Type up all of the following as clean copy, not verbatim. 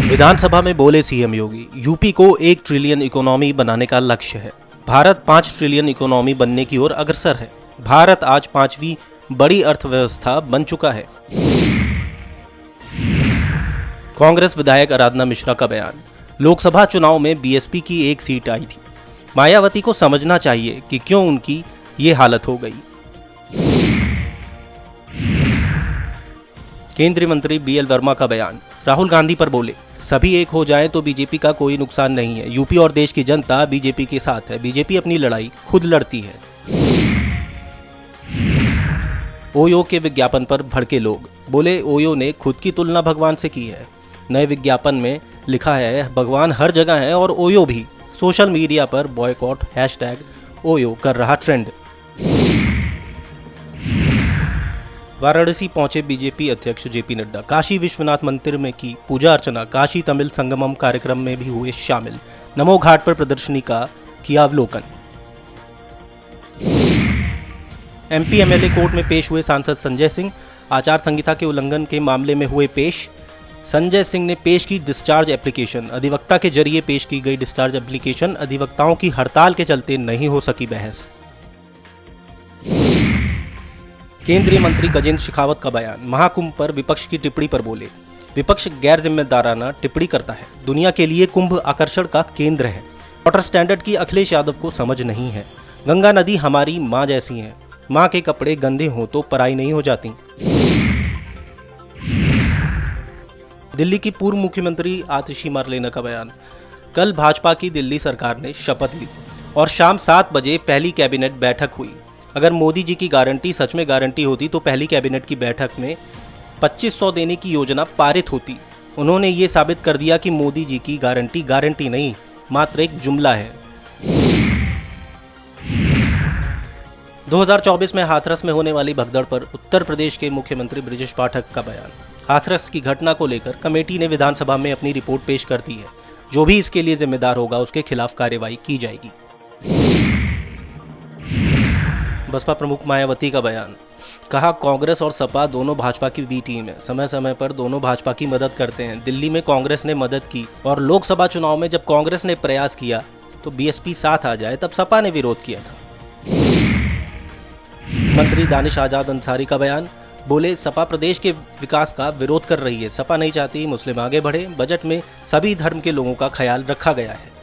विधानसभा में बोले सीएम योगी, यूपी को 1 ट्रिलियन इकोनॉमी बनाने का लक्ष्य है। भारत 5 ट्रिलियन इकोनॉमी बनने की ओर अग्रसर है। भारत आज 5वीं बड़ी अर्थव्यवस्था बन चुका है। कांग्रेस विधायक आराधना मिश्रा का बयान, लोकसभा चुनाव में बीएसपी की 1 सीट आई थी। मायावती को समझना चाहिए कि क्यों उनकी ये हालत हो गई। केंद्रीय मंत्री बीएल वर्मा का बयान, राहुल गांधी पर बोले, सभी एक हो जाएं तो बीजेपी का कोई नुकसान नहीं है। यूपी और देश की जनता बीजेपी के साथ है। बीजेपी अपनी लड़ाई खुद लड़ती है। ओयो के विज्ञापन पर भड़के लोग, बोले ओयो ने खुद की तुलना भगवान से की है। नए विज्ञापन में लिखा है भगवान हर जगह है और ओयो भी। सोशल मीडिया पर बॉयकॉट #ओयो कर रहा ट्रेंड। वाराणसी पहुंचे बीजेपी अध्यक्ष जेपी नड्डा। काशी विश्वनाथ मंदिर में की पूजा अर्चना। काशी तमिल संगमम कार्यक्रम में भी हुए शामिल। नमो घाट पर प्रदर्शनी का किया अवलोकन। एमपी एमएलए कोर्ट में पेश हुए सांसद संजय सिंह। आचार संहिता के उल्लंघन के मामले में हुए पेश। संजय सिंह ने पेश की डिस्चार्ज एप्लीकेशन। अधिवक्ता के जरिए पेश की गई डिस्चार्ज एप्लीकेशन। अधिवक्ताओं की हड़ताल के चलते नहीं हो सकी बहस। केंद्रीय मंत्री गजेंद्र शेखावत का बयान, महाकुंभ पर विपक्ष की टिप्पणी पर बोले, विपक्ष गैर जिम्मेदाराना टिप्पणी करता है। दुनिया के लिए कुंभ आकर्षण का केंद्र है। वाटर स्टैंडर्ड की अखिलेश यादव को समझ नहीं है। गंगा नदी हमारी माँ जैसी है। माँ के कपड़े गंदे हो तो पराई नहीं हो जाती। दिल्ली की पूर्व मुख्यमंत्री आतिशी मार्लेना का बयान, कल भाजपा की दिल्ली सरकार ने शपथ ली और शाम 7 बजे पहली कैबिनेट बैठक हुई। अगर मोदी जी की गारंटी सच में गारंटी होती तो पहली कैबिनेट की बैठक में 2500 देने की योजना पारित होती। उन्होंने ये साबित कर दिया कि मोदी जी की गारंटी गारंटी नहीं, मात्र एक जुमला है। 2024 में हाथरस में होने वाली भगदड़ पर उत्तर प्रदेश के मुख्यमंत्री बृजेश पाठक का बयान, हाथरस की घटना को लेकर कमेटी ने विधानसभा में अपनी रिपोर्ट पेश कर दी है। जो भी इसके लिए जिम्मेदार होगा उसके खिलाफ कार्रवाई की जाएगी। बसपा प्रमुख मायावती का बयान, कहा कांग्रेस और सपा दोनों भाजपा की बी टीम है। समय समय पर दोनों भाजपा की मदद करते हैं। दिल्ली में कांग्रेस ने मदद की और लोकसभा चुनाव में जब कांग्रेस ने प्रयास किया तो बीएसपी साथ आ जाए तब सपा ने विरोध किया था। मंत्री दानिश आजाद अंसारी का बयान, बोले सपा प्रदेश के विकास का विरोध कर रही है। सपा नहीं चाहती मुस्लिम आगे बढ़े। बजट में सभी धर्म के लोगों का ख्याल रखा गया है।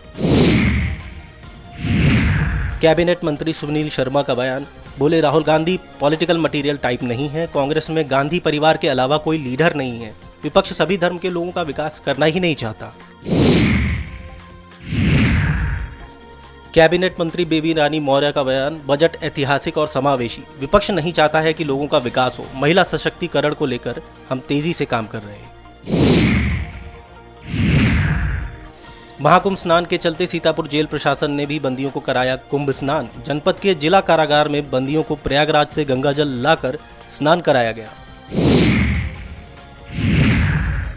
कैबिनेट मंत्री सुनील शर्मा का बयान, बोले Rahul Gandhi political material type नहीं है। कांग्रेस में गांधी परिवार के अलावा कोई लीडर नहीं है। विपक्ष सभी धर्म के लोगों का विकास करना ही नहीं चाहता। कैबिनेट मंत्री बेबी रानी मौर्य का बयान, बजट ऐतिहासिक और समावेशी। विपक्ष नहीं चाहता है कि लोगों का विकास हो। महिला सशक्तिकरण को लेकर हम तेजी से काम कर रहे हैं। महाकुंभ स्नान के चलते सीतापुर जेल प्रशासन ने भी बंदियों को कराया कुंभ स्नान। जनपद के जिला कारागार में बंदियों को प्रयागराज से गंगाजल लाकर स्नान कराया गया।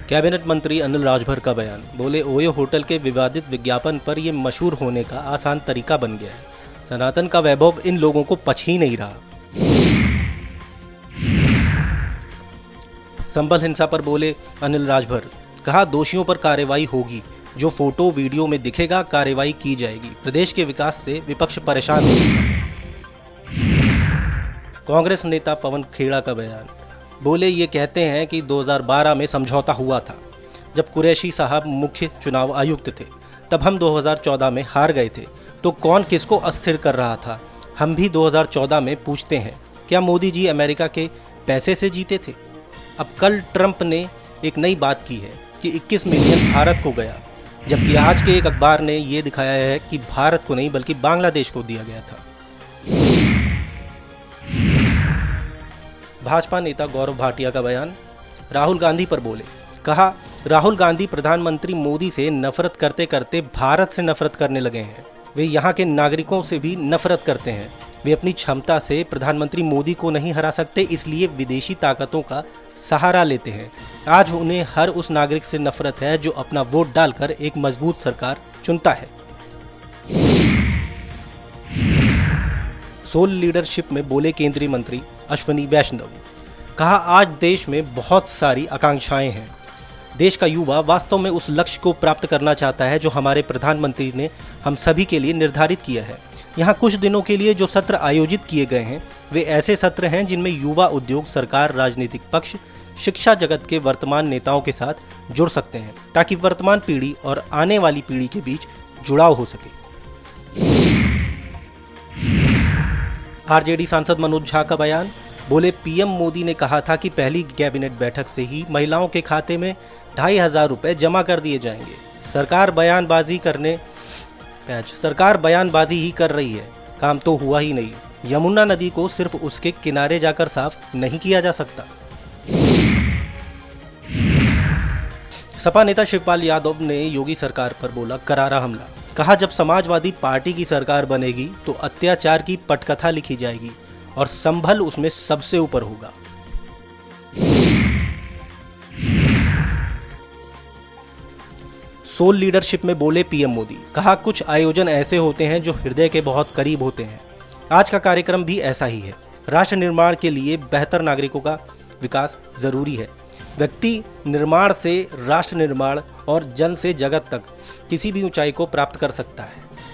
कैबिनेट मंत्री अनिल राजभर का बयान, बोले ओयो होटल के विवादित विज्ञापन पर यह मशहूर होने का आसान तरीका बन गया है। सनातन का वैभव इन लोगों को पच ही नहीं रहा। संभल हिंसा पर बोले अनिल राजभर, कहा दोषियों पर कार्रवाई होगी। जो फोटो वीडियो में दिखेगा कार्रवाई की जाएगी। प्रदेश के विकास से विपक्ष परेशान हो गया। कांग्रेस नेता पवन खेड़ा का बयान, बोले ये कहते हैं कि 2012 में समझौता हुआ था जब कुरैशी साहब मुख्य चुनाव आयुक्त थे। तब हम 2014 में हार गए थे तो कौन किसको अस्थिर कर रहा था। हम भी 2014 में पूछते हैं क्या मोदी जी अमेरिका के पैसे से जीते थे। अब कल ट्रंप ने एक नई बात की है कि 21 मिलियन भारत को गया, जबकि आज के एक अखबार ने यह दिखाया है कि भारत को नहीं बल्कि बांग्लादेश को दिया गया था। भाजपा नेता गौरव भाटिया का बयान, राहुल गांधी पर बोले, कहा राहुल गांधी प्रधानमंत्री मोदी से नफरत करते करते भारत से नफरत करने लगे हैं। वे यहाँ के नागरिकों से भी नफरत करते हैं। वे अपनी क्षमता से प्रधानमंत्री मोदी को नहीं हरा सकते, इसलिए विदेशी ताकतों का सहारा लेते हैं। आज उन्हें हर उस नागरिक से नफरत है जो अपना वोट डालकर एक मजबूत सरकार चुनता है। सोल लीडरशिप में बोले केंद्रीय मंत्री अश्विनी वैष्णव, कहा आज देश में बहुत सारी आकांक्षाएं हैं। देश का युवा वास्तव में उस लक्ष्य को प्राप्त करना चाहता है जो हमारे प्रधानमंत्री ने हम सभी के लिए निर्धारित किया है। यहाँ कुछ दिनों के लिए जो सत्र आयोजित किए गए हैं वे ऐसे सत्र हैं जिनमें युवा, उद्योग, सरकार, राजनीतिक पक्ष, शिक्षा जगत के वर्तमान नेताओं के साथ जुड़ सकते हैं ताकि वर्तमान पीढ़ी और आने वाली पीढ़ी के बीच जुड़ाव हो सके। आरजेडी सांसद मनोज झा का बयान। बोले, पीएम मोदी ने कहा था कि पहली कैबिनेट बैठक से ही महिलाओं के खाते में 2,500 रुपए जमा कर दिए जाएंगे। सरकार बयानबाजी ही कर रही है, काम तो हुआ ही नहीं। यमुना नदी को सिर्फ उसके किनारे जाकर साफ नहीं किया जा सकता। सपा नेता शिवपाल यादव ने योगी सरकार पर बोला करारा हमला। कहा, जब समाजवादी पार्टी की सरकार बनेगी तो अत्याचार की पटकथा लिखी जाएगी और संभल उसमें सबसे ऊपर होगा। सोल लीडरशिप में बोले पीएम मोदी। कहा, कुछ आयोजन ऐसे होते हैं जो हृदय के बहुत करीब होते हैं। आज का कार्यक्रम भी ऐसा ही है। राष्ट्र निर्माण के लिए बेहतर नागरिकों का विकास जरूरी है। व्यक्ति निर्माण से राष्ट्र निर्माण और जन से जगत तक किसी भी ऊंचाई को प्राप्त कर सकता है।